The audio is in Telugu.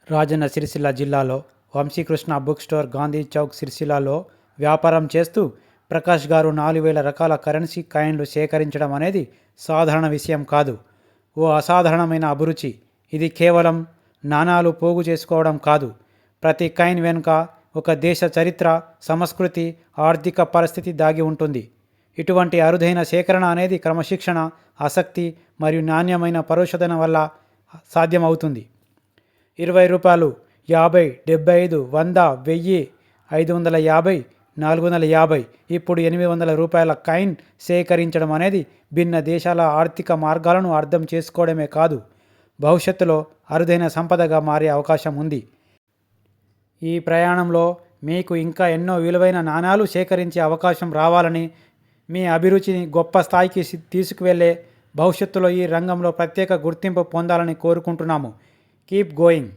రాజన్న సిరిసిల్ల జిల్లాలో వంశీకృష్ణ బుక్ స్టోర్ గాంధీ చౌక్ సిరిసిల్లలో వ్యాపారం చేస్తూ ప్రకాష్ గారు 4000 రకాల కరెన్సీ కాయిన్లు సేకరించడం అనేది సాధారణ విషయం కాదు. ఓ అసాధారణమైన అభిరుచి. ఇది కేవలం నాణాలు పోగు చేసుకోవడం కాదు. ప్రతి కాయిన్ వెనుక ఒక దేశ చరిత్ర, సంస్కృతి, ఆర్థిక పరిస్థితి దాగి ఉంటుంది. ఇటువంటి అరుదైన సేకరణ అనేది క్రమశిక్షణ, ఆసక్తి మరియు నాణ్యమైన పరిశోధన వల్ల సాధ్యమవుతుంది. 20 రూపాయలు, 50, 75, 100, 1000, 550, 450, ఇప్పుడు 800 రూపాయల కాయిన్ సేకరించడం అనేది భిన్న దేశాల ఆర్థిక మార్గాలను అర్థం చేసుకోవడమే కాదు, భవిష్యత్తులో అరుదైన సంపదగా మారే అవకాశం ఉంది. ఈ ప్రయాణంలో మీకు ఇంకా ఎన్నో విలువైన నాణాలు సేకరించే అవకాశం రావాలని, మీ అభిరుచిని గొప్ప స్థాయికి తీసుకువెళ్ళే, భవిష్యత్తులో ఈ రంగంలో ప్రత్యేక గుర్తింపు పొందాలని కోరుకుంటున్నాము. Keep going.